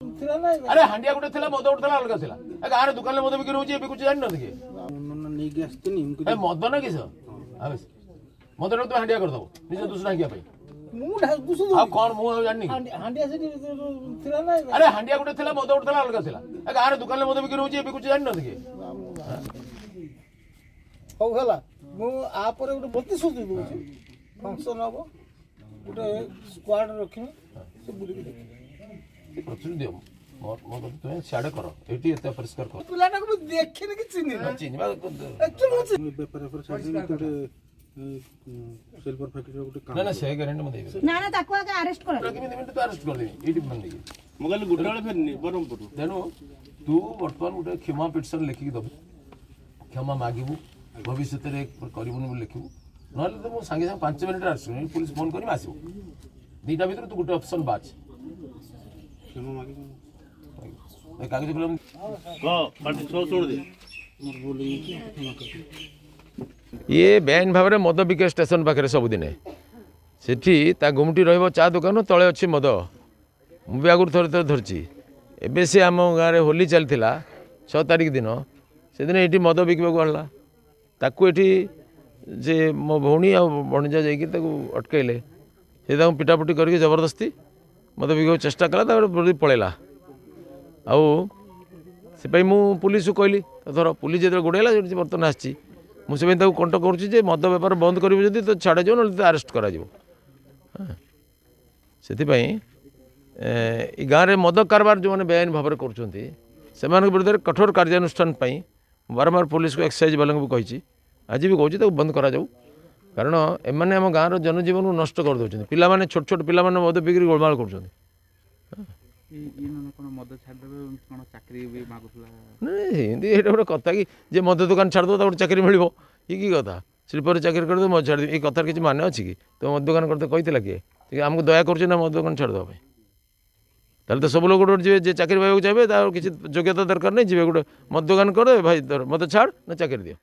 अरे हांडिया गोटे थिला मद गोटे थिला अलग थिला गाँव दुकान मद बिक्री होची बिकुची जानि न के मद ना किस मद तो हांडिया कर दबो निज दुस नाकिया पे कौन मु जानि अरे हांडिया गोटे थिला मद गोटे थिला अलग थिला गाँव दुकान मद बिक्री होची बिकुची जानि न के हो गला मु आ पर गोटे प्रतिश्रुति दूची फंक्शन हबो गोटे स्क्वाड रखिमी से बुली प्रतिश्रुति दियो मो तुम सियाडे कर एटी एते परिष्कार कर पिलाटा को देखिन कि चिन्नी चिन्हबा एक्चुअली पेपर पर साइड गोटे सिल्वर फैक्ट्री गोटे ना से गारंटी म देबे ना ना ताको आगे अरेस्ट कर मिनिट तो अरेस्ट कर देबी एटी बन देबी म कहले गुटे वाले फेर बरमपुर तेनु तू वर्तमान गोटे क्षमा पिटिशन लिखिक दबु क्षमा मागिबु भविष्य रे करबुन लिखिबु नहले तो मो संगे संग 5 मिनिट अरेस्ट पुलिस फोन करी आसीबो दीटा भीतर तू गोटे ऑप्शन बाच क्षमा मागिबु कागज कलम पार्टी छोड़ दे ये बेआईन भाव में मद बिके स्टेशन पाखे सबुदिन से गुमटी चा दुकान तले अच्छी मद मुझे आगुरी थोड़े थोड़े धरची एवं सी आम गाँव में होली चली 6 तारिख दिन से दिन ये मद बिकवा आनला ताकू ये जे मो भौणी आ भणजा जाकि अटकैले से पिटापुटी करके जबरदस्ती मद बिकवा चेष्टा कला पलैला आउ से मु पुलिस को कहली धर पुलिस जो गोड़ेला बर्तमान आसी मुझे कंटक करुँचे मद बेपार बंद कर तो छाड़ जाओ ना अरेस्ट कर गाँव में मद कारबार जो मैंने बेआईन भाव में कर विरुद्ध कठोर कार्यानुष्ठान बारंबार पुलिस को एक्साइज वालों भी कही आज भी कहूँ बंद करा जाऊ कारण एमाने आम गाँव जनजीवन नष्ट कर दौरान पिला छोट छोट पिला मद बिक्री गोलमाल कर गोटे कथा कि जे मद दुकान छाड़ दो चाकरी मिल कि कथा शिल्प चाकरी कर मद छाड़ ये कथार किसी मान अच्छी कि तो मद दुकान करते कही किए आमको दया कर मद दुकान छाड़ देवाई ताल तो सब लोग गोटे जी जे चाकरी पाइबा चाहिए किसी योग्यता दरकार नहीं जी गोटे मद दुकान कर भाई मत छाड़ ना चाकरी दियो।